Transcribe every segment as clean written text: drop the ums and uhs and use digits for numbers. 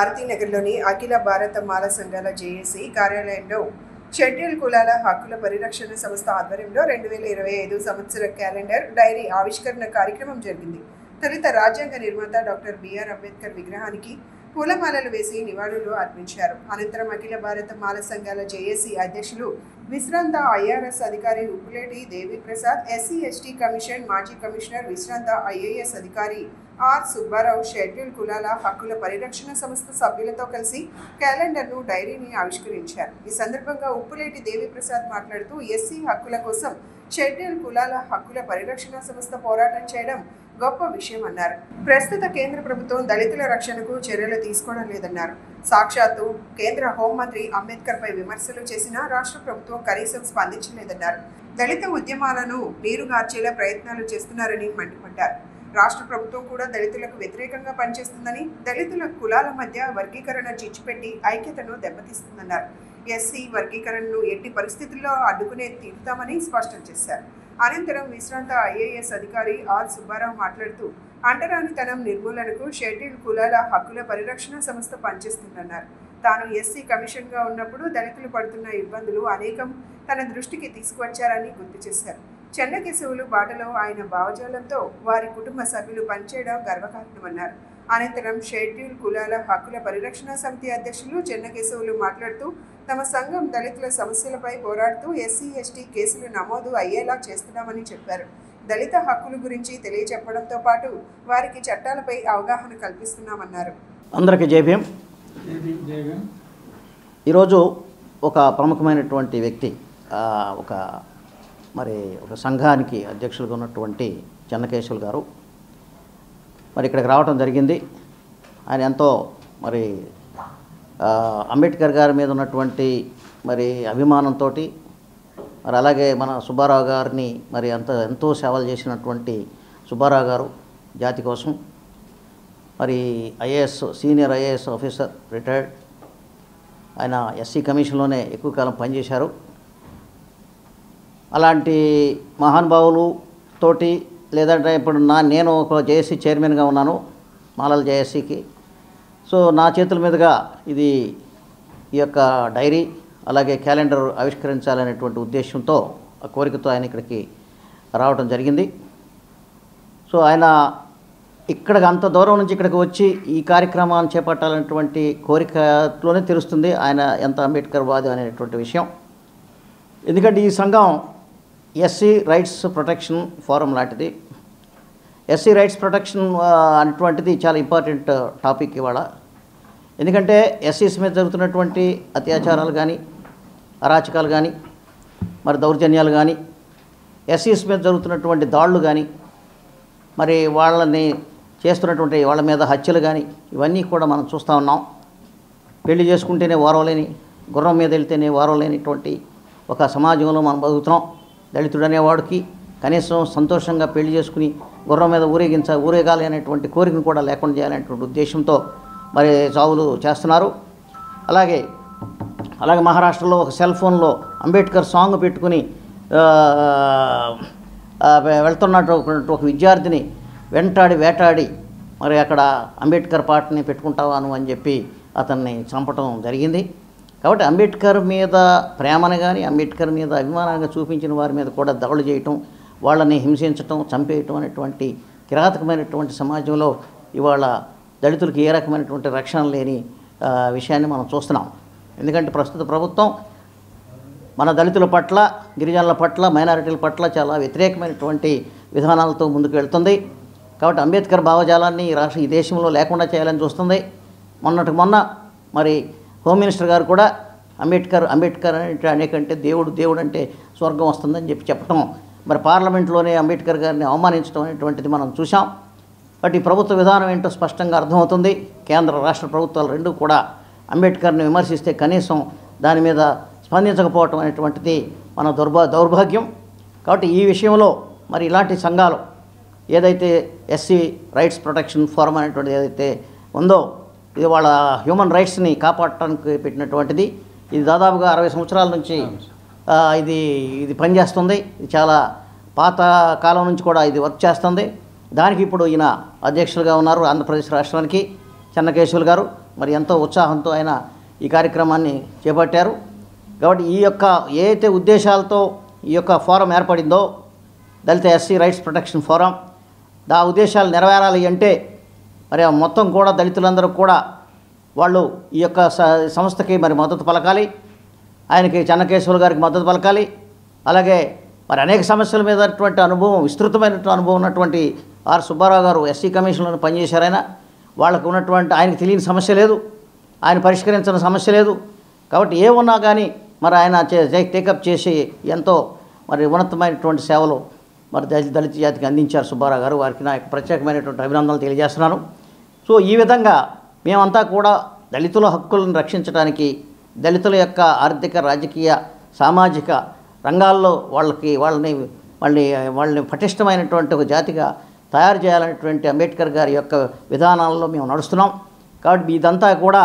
భారతీనగర్లోని అఖిల భారత మాల సంఘాల జేఏసీ కార్యాలయంలో షెడ్యూల్ కులాల హక్కుల పరిరక్షణ సంస్థ ఆధ్వర్యంలో 2025 సంవత్సర క్యాలెండర్ డైరీ ఆవిష్కరణ కార్యక్రమం జరిగింది. తొలుత రాజ్యాంగ నిర్మాత డాక్టర్ బిఆర్ అంబేద్కర్ విగ్రహానికి పూలమాలలు వేసి నివాళులు అర్పించారు. అనంతరం అఖిల భారత మాల సంఘాల జేఏసీ అధ్యక్షులు విశ్రాంత ఐఆర్ఎస్ అధికారి Uppuleti Devi Prasad, SC ST commission మాజీ కమిషనర్ విశ్రాంత ఐఏఎస్ అధికారి ఆర్ సుబ్బారావు షెడ్యూల్ కులాల హక్కుల పరిరక్షణ సంస్థ సభ్యులతో కలిసి క్యాలెండర్ను డైరీని ఆవిష్కరించారు. ఈ సందర్భంగా ఉప్పులేటి దేవిప్రసాద్ మాట్లాడుతూ ఎస్సీ హక్కుల కోసం షెడ్యూల్ కులాల హక్కుల పరిరక్షణ సంస్థ పోరాటం చేయడం గొప్ప విషయం అన్నారు. ప్రస్తుత కేంద్ర ప్రభుత్వం దళితుల రక్షణకు చర్యలు తీసుకోవడం లేదన్నారు. సాక్షాత్తు కేంద్ర హోంమంత్రి అంబేద్కర్ పై విమర్శలు చేసినా రాష్ట్ర ప్రభుత్వం కనీసం స్పందించలేదన్నారు. దళిత ఉద్యమాలను నీరుగార్చేలా ప్రయత్నాలు చేస్తున్నారని మండిపడ్డారు. రాష్ట్ర ప్రభుత్వం కూడా దళితులకు వ్యతిరేకంగా పనిచేస్తుందని, దళితుల కులాల మధ్య వర్గీకరణ చిచ్చుపెట్టి ఐక్యతను దెబ్బతీస్తుందన్నారు. ఎస్సీ వర్గీకరణను ఎట్టి పరిస్థితుల్లో అడ్డుకునే తీరుతామని స్పష్టం చేశారు. అనంతరం విశ్రాంత ఐఏఎస్ అధికారి ఆర్ సుబ్బారావు మాట్లాడుతూ అంటరానితనం నిర్మూలనకు షెడ్యూల్ కులాల హక్కుల పరిరక్షణ సంస్థ పనిచేస్తుందన్నారు. తాను ఎస్సీ కమిషన్గా ఉన్నప్పుడు దళితులు పడుతున్న ఇబ్బందులు అనేకం తన దృష్టికి తీసుకువచ్చారని గుర్తు చేశారు. చెన్నకేశవులు బాటలో ఆయన భావజాలంతో వారి కుటుంబ సభ్యులు పనిచేయడం గర్వకారణమన్నారు. అనంతరం షెడ్యూల్ కులాల హక్కుల పరిరక్షణ సమితి అధ్యక్షులు చెన్నకేశవులు మాట్లాడుతూ తమ సంఘం దళితుల సమస్యలపై పోరాడుతూ ఎస్సీ ఎస్టీ కేసులు నమోదు అయ్యేలా చేస్తున్నామని చెప్పారు. దళిత హక్కుల గురించి తెలియచెప్పడంతో పాటు వారికి చట్టాలపై అవగాహన కల్పిస్తున్నామన్నారు. అందరికీ జై భీమ్. ఈరోజు ఒక ప్రముఖమైనటువంటి వ్యక్తి ఒక సంఘానికి అధ్యక్షులుగా ఉన్నటువంటి చెన్నకేశవులు గారు ఇక్కడికి రావడం జరిగింది. ఆయన ఎంతో అంబేద్కర్ గారి మీద ఉన్నటువంటి అభిమానంతో అలాగే మన సుబ్బారావు గారిని ఎంతో సేవలు చేసినటువంటి సుబ్బారావు గారు జాతి కోసం IAS senior IAS officer retired. ఆయన ఎస్సీ కమిషన్లోనే ఎక్కువ కాలం పనిచేశారు. అలాంటి మహానుభావులు తోటి లేదంటే ఇప్పుడు నేను ఒక జేఏసీ చైర్మన్గా ఉన్నాను, మాలల జేఏసీకి. సో నా చేతుల మీదుగా ఈ యొక్క డైరీ అలాగే క్యాలెండర్ ఆవిష్కరించాలనేటువంటి ఉద్దేశంతో ఆ కోరికతో ఆయన ఇక్కడికి రావడం జరిగింది. సో ఆయన ఇక్కడికి అంత దూరం నుంచి ఇక్కడికి వచ్చి ఈ కార్యక్రమాన్ని చేపట్టాలనేటువంటి కోరికలోనే తెలుస్తుంది ఆయన ఎంత అంబేద్కర్ వాది అనేటువంటి విషయం. ఎందుకంటే ఈ సంఘం ఎస్సీ రైట్స్ ప్రొటెక్షన్ ఫోరం లాంటిది. ఎస్సీ రైట్స్ ప్రొటెక్షన్ అనేటువంటిది చాలా ఇంపార్టెంట్ టాపిక్ ఇవాళ. ఎందుకంటే ఎస్సీస్ మీద జరుగుతున్నటువంటి అత్యాచారాలు కానీ, అరాచకాలు కానీ, దౌర్జన్యాలు కానీ, ఎస్సీస్ మీద జరుగుతున్నటువంటి దాడులు కానీ, వాళ్ళని చేస్తున్నటువంటి వాళ్ళ మీద హత్యలు కానీ, ఇవన్నీ కూడా మనం చూస్తూ ఉన్నాం. పెళ్లి చేసుకుంటేనే వారవలేని, గుర్రం మీద వెళ్తేనే వారవలేనిటువంటి ఒక సమాజంలో మనం బతుకుతున్నాం. దళితుడు అనేవాడికి కనీసం సంతోషంగా పెళ్లి చేసుకుని గుర్రం మీద ఊరేగాలి అనేటువంటి కోరికను కూడా లేకుండా చేయాలనేటువంటి ఉద్దేశంతో చావులు చేస్తున్నారు. అలాగే మహారాష్ట్రలో ఒక సెల్ ఫోన్లో అంబేద్కర్ సాంగ్ పెట్టుకుని వెళ్తున్నటువంటి ఒక విద్యార్థిని వేటాడి అక్కడ అంబేద్కర్ పాటని పెట్టుకుంటావాను అని చెప్పి అతన్ని చంపటం జరిగింది. కాబట్టి అంబేద్కర్ మీద ప్రేమను కానీ, అంబేద్కర్ మీద అభిమానంగా చూపించిన వారి మీద కూడా దాడులు చేయటం, వాళ్ళని హింసించటం, చంపేయటం అనేటువంటి కిరాతకమైనటువంటి సమాజంలో ఇవాళ దళితులకు ఏ రకమైనటువంటి రక్షణ లేని విషయాన్ని మనం చూస్తున్నాం. ఎందుకంటే ప్రస్తుత ప్రభుత్వం మన దళితుల పట్ల, గిరిజనుల పట్ల, మైనారిటీల పట్ల చాలా వ్యతిరేకమైనటువంటి విధానాలతో ముందుకు వెళ్తుంది. కాబట్టి అంబేద్కర్ భావజాలాన్ని ఈ దేశంలో లేకుండా చేయాలని చూస్తుంది. మొన్న హోమ్ మినిస్టర్ గారు కూడా అంబేద్కర్ అనేకంటే దేవుడు అంటే స్వర్గం వస్తుందని చెప్పటం, పార్లమెంట్లోనే అంబేద్కర్ గారిని అవమానించడం అనేటువంటిది మనం చూసాం. బట్ ఈ ప్రభుత్వ విధానం ఏంటో స్పష్టంగా అర్థమవుతుంది. కేంద్ర రాష్ట్ర ప్రభుత్వాలు రెండూ కూడా అంబేద్కర్ని విమర్శిస్తే కనీసం దాని మీద స్పందించకపోవటం అనేటువంటిది మన దౌర్భాగ్యం. కాబట్టి ఈ విషయంలో ఇలాంటి సంఘాలు ఏదైతే ఎస్సీ రైట్స్ ప్రొటెక్షన్ ఫోరం అనేటువంటిది ఏదైతే ఉందో, ఇది వాళ్ళ హ్యూమన్ రైట్స్ని కాపాడటానికి పెట్టినటువంటిది. ఇది దాదాపుగా 60 సంవత్సరాల నుంచి ఇది పనిచేస్తుంది. ఇది చాలా పాత కాలం నుంచి కూడా ఇది వర్క్ చేస్తుంది. దానికి ఇప్పుడు ఈయన అధ్యక్షులుగా ఉన్నారు ఆంధ్రప్రదేశ్ రాష్ట్రానికి చెన్నకేశవులు గారు. మరి ఎంతో ఉత్సాహంతో ఆయన ఈ కార్యక్రమాన్ని చేపట్టారు. కాబట్టి ఈ యొక్క ఏదైతే ఉద్దేశాలతో ఈ యొక్క ఫోరం ఏర్పడిందో దళిత ఎస్సీ రైట్స్ ప్రొటెక్షన్ ఫోరం, ఆ ఉద్దేశాలు నెరవేరాలి అంటే మరి మొత్తం కూడా దళితులందరూ కూడా వాళ్ళు ఈ యొక్క సంస్థకి మరి మద్దతు పలకాలి, ఆయనకి చెన్నకేశవులు గారికి మద్దతు పలకాలి. అలాగే మరి అనేక సమస్యల మీద అనుభవం, విస్తృతమైనటువంటి అనుభవం ఉన్నటువంటి ఆర్ సుబ్బారావు గారు ఎస్సీ కమిషన్లో పనిచేశారు. వాళ్ళకు ఉన్నటువంటి ఆయనకు తెలియని సమస్య లేదు, ఆయన పరిష్కరించిన సమస్య లేదు. కాబట్టి ఏమున్నా కానీ మరి ఆయన టేకప్ చేసి ఎంతో మరి ఉన్నతమైనటువంటి సేవలు మరి దళిత జాతికి అందించారు సుబ్బారావు గారు. వారికి నా యొక్క ప్రత్యేకమైనటువంటి అభినందనలు తెలియజేస్తున్నాను. సో ఈ విధంగా మేమంతా కూడా దళితుల హక్కులను రక్షించడానికి, దళితుల యొక్క ఆర్థిక, రాజకీయ, సామాజిక రంగాల్లో వాళ్ళని పటిష్టమైనటువంటి ఒక జాతిగా తయారు చేయాలనేటువంటి అంబేద్కర్ గారి యొక్క విధానాల్లో మేము నడుస్తున్నాం. కాబట్టి ఇదంతా కూడా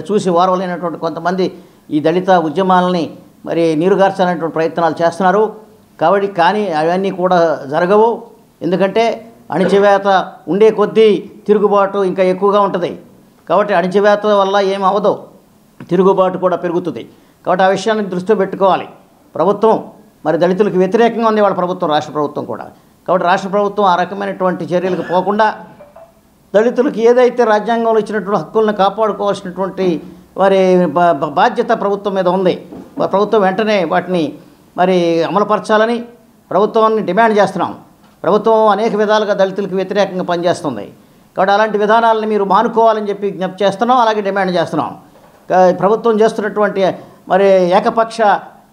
చూసి ఓర్వలేనటువంటి కొంతమంది ఈ దళిత ఉద్యమాలని మరి నీరుగార్చాలనేటువంటి ప్రయత్నాలు చేస్తున్నారు. కాబట్టి కానీ అవన్నీ కూడా జరగవు. ఎందుకంటే అణిచివేత ఉండే కొద్దీ తిరుగుబాటు ఇంకా ఎక్కువగా ఉంటుంది. కాబట్టి అణిచివేత వల్ల ఏం అవ్వదు, తిరుగుబాటు కూడా పెరుగుతుంది. కాబట్టి ఆ విషయాన్ని దృష్టిలో పెట్టుకోవాలి. ప్రభుత్వం మరి దళితులకు వ్యతిరేకంగా ఉంది వాళ్ళ ప్రభుత్వం, రాష్ట్ర ప్రభుత్వం కూడా. కాబట్టి రాష్ట్ర ప్రభుత్వం ఆ రకమైనటువంటి చర్యలకు పోకుండా దళితులకు ఏదైతే రాజ్యాంగంలో ఇచ్చినటువంటి హక్కులను కాపాడుకోవాల్సినటువంటి మరి బాధ్యత ప్రభుత్వం మీద ఉంది. ప్రభుత్వం వెంటనే వాటిని మరి అమలుపరచాలని ప్రభుత్వాన్ని డిమాండ్ చేస్తున్నాం. ప్రభుత్వం అనేక విధాలుగా దళితులకు వ్యతిరేకంగా పనిచేస్తుంది. కాబట్టి అలాంటి విధానాలను మీరు మానుకోవాలని చెప్పి విజ్ఞప్తి చేస్తున్నాం, అలాగే డిమాండ్ చేస్తున్నాం. ప్రభుత్వం చేస్తున్నటువంటి మరి ఏకపక్ష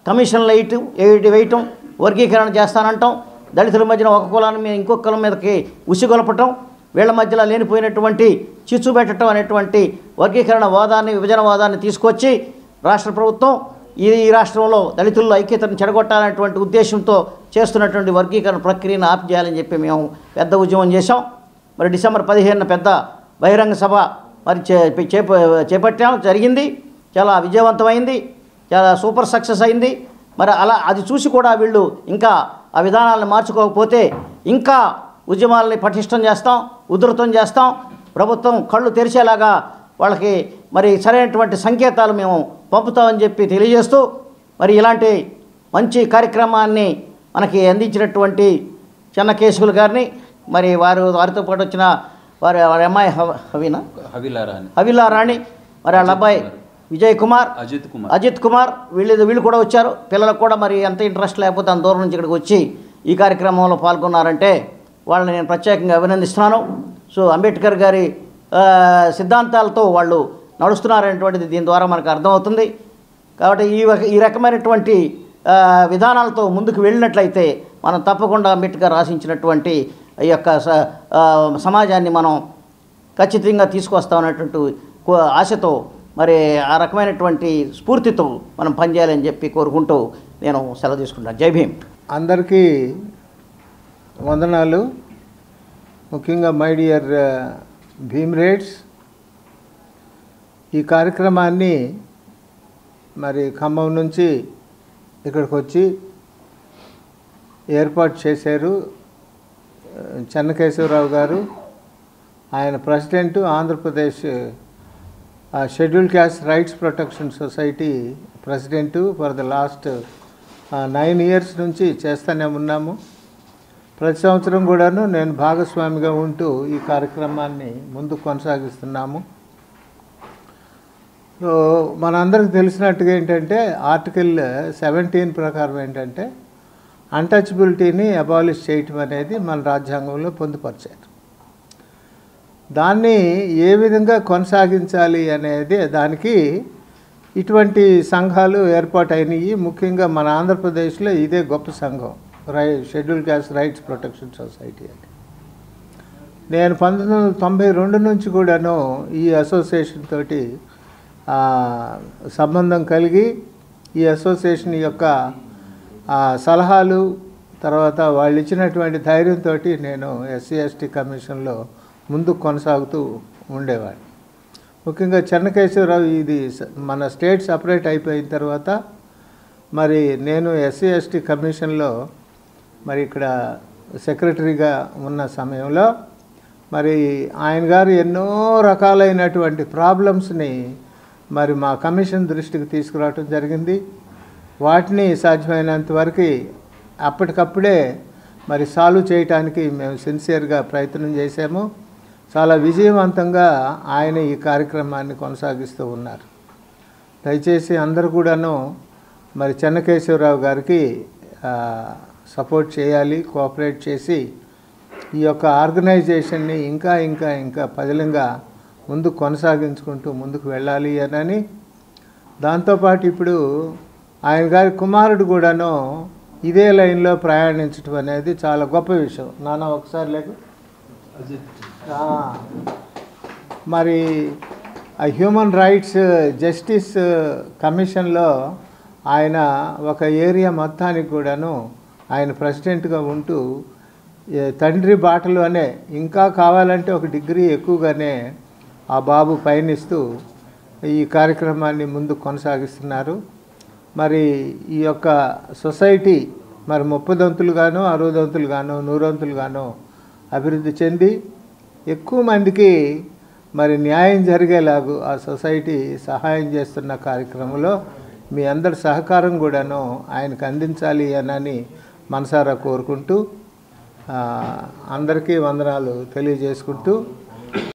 కమిషన్లు వేయటం, వర్గీకరణ చేస్తానంటాం, దళితుల మధ్యన ఒక కులాన్ని మీద ఇంకొక కులం మీదకి ఉసిగొలపటం, వీళ్ళ మధ్యలో లేనిపోయినటువంటి చిచ్చు పెట్టడం అనేటువంటి వర్గీకరణ వాదాన్ని, విభజన వాదాన్ని తీసుకొచ్చి రాష్ట్ర ప్రభుత్వం ఈ రాష్ట్రంలో దళితుల్లో ఐక్యతను చెడగొట్టాలనేటువంటి ఉద్దేశంతో చేస్తున్నటువంటి వర్గీకరణ ప్రక్రియను ఆపిచేయాలని చెప్పి మేము పెద్ద ఉద్యమం చేశాం. మరి డిసెంబర్ 15న పెద్ద బహిరంగ సభ మరి చేపట్టాం, జరిగింది. చాలా విజయవంతమైంది, చాలా సూపర్ సక్సెస్ అయింది. మరి అలా అది చూసి కూడా వీళ్ళు ఇంకా ఆ విధానాలను మార్చుకోకపోతే ఇంకా ఉద్యమాలని పటిష్టం చేస్తాం, ఉధృతం చేస్తాం. ప్రభుత్వం కళ్ళు తెరిచేలాగా వాళ్ళకి మరి సరైనటువంటి సంకేతాలు మేము పంపుతామని చెప్పి తెలియజేస్తూ, మరి ఇలాంటి మంచి కార్యక్రమాన్ని మనకి అందించినటువంటి చెన్నకేశవులు గారిని, మరి వారితో పాటు వచ్చిన వారి అమ్మాయి హవిలా రాణి, మరి వాళ్ళ అబ్బాయి విజయ్ కుమార్, అజిత్ కుమార్ వీళ్ళు కూడా వచ్చారు. పిల్లలకు కూడా మరి ఎంత ఇంట్రెస్ట్ లేకపోతే అంత దూరం నుంచి ఇక్కడికి వచ్చి ఈ కార్యక్రమంలో పాల్గొన్నారంటే వాళ్ళని నేను ప్రత్యేకంగా అభినందిస్తున్నాను. సో అంబేద్కర్ గారి సిద్ధాంతాలతో వాళ్ళు నడుస్తున్నారనేటువంటిది దీని ద్వారా మనకు అర్థమవుతుంది. కాబట్టి ఈ రకమైనటువంటి విధానాలతో ముందుకు వెళ్ళినట్లయితే మనం తప్పకుండా అంబేద్కర్ ఆశించినటువంటి ఈ యొక్క సమాజాన్ని మనం ఖచ్చితంగా తీసుకొస్తామనేటువంటి ఆశతో మరి ఆ రకమైనటువంటి స్ఫూర్తితో మనం పనిచేయాలని చెప్పి కోరుకుంటూ నేను సెలవు తీసుకుంటాను. జై భీమ్. అందరికీ వందనాలు. ముఖ్యంగా మై డియర్ భీమ్ రేట్స్, ఈ కార్యక్రమాన్ని మరి ఖమ్మం నుంచి ఇక్కడికి వచ్చి ఏర్పాటు చేశారు చెన్నకేశవరావు గారు. ఆయన president, Andhra Pradesh schedule caste rights protection society president for the last 9 years నుంచి చేస్తూనే ఉన్నాము. ప్రతి సంవత్సరం కూడాను నేను భాగస్వామిగా ఉంటూ ఈ కార్యక్రమాన్ని ముందుకు కొనసాగిస్తున్నాము. సో మనందరికి తెలిసినట్టుగా ఏంటంటే ఆర్టికల్ 17 ప్రకారం ఏంటంటే అన్టచబిలిటీని అబాలిష్ చేయటం అనేది మన రాజ్యాంగంలో పొందుపరిచారు. దాన్ని ఏ విధంగా కొనసాగించాలి అనేది దానికి ఇటువంటి సంఘాలు ఏర్పాటైనవి. ముఖ్యంగా మన ఆంధ్రప్రదేశ్లో ఇదే గొప్ప సంఘం, schedule caste rights protection society అని. నేను 1992 నుంచి కూడాను ఈ అసోసియేషన్ తోటి సంబంధం కలిగి ఈ అసోసియేషన్ యొక్క సలహాలు, తర్వాత వాళ్ళు ఇచ్చినటువంటి ధైర్యంతో నేను ఎస్సీ ఎస్టీ కమిషన్లో ముందుకు కొనసాగుతూ ఉండేవాడిని. ముఖ్యంగా చెన్నకేశవరావు ఇది మన స్టేట్ సపరేట్ అయిపోయిన తర్వాత మరి నేను ఎస్సీ ఎస్టీ కమిషన్లో మరి ఇక్కడ సెక్రటరీగా ఉన్న సమయంలో మరి ఆయన గారు ఎన్నో రకాలైనటువంటి ప్రాబ్లమ్స్ని మరి మా కమిషన్ దృష్టికి తీసుకురావటం జరిగింది. వాటిని సాధ్యమైనంత వరకు అప్పటికప్పుడే మరి సాల్వ్ చేయటానికి మేము సిన్సియర్గా ప్రయత్నం చేశాము. చాలా విజయవంతంగా ఆయన ఈ కార్యక్రమాన్ని కొనసాగిస్తూ ఉన్నారు. దయచేసి అందరూ కూడాను మరి చెన్నకేశవరావు గారికి సపోర్ట్ చేయాలి, కోఆపరేట్ చేసి ఈ యొక్క ఆర్గనైజేషన్ని ఇంకా ఇంకా ఇంకా పదిలంగా ముందుకు కొనసాగించుకుంటూ ముందుకు వెళ్ళాలి అని. దాంతోపాటు ఇప్పుడు ఆయన గారి కుమారుడు కూడాను ఇదే లైన్లో ప్రయాణించడం అనేది చాలా గొప్ప విషయం. నాన్న ఒకసారి లేకు. మరి ఆ హ్యూమన్ రైట్స్ జస్టిస్ కమిషన్లో ఆయన ఒక ఏరియా మొత్తానికి కూడాను ఆయన ప్రెసిడెంట్గా ఉంటూ తండ్రి బాటలోనే ఇంకా కావాలంటే ఒక డిగ్రీ ఎక్కువగానే ఆ బాబు పయనిస్తూ ఈ కార్యక్రమాన్ని ముందుకు కొనసాగిస్తున్నారు. మరి ఈ యొక్క సొసైటీ మరి 30 దంతులుగానో 60 దంతులుగానో 100 దంతులుగానో అభివృద్ధి చెంది ఎక్కువ మందికి మరి న్యాయం జరిగేలాగా ఆ సొసైటీ సహాయం చేస్తున్న కార్యక్రమంలో మీ అందరి సహకారం కూడాను ఆయనకు అందించాలి అని మనసారా కోరుకుంటూ అందరికీ వందనాలు తెలియజేసుకుంటూ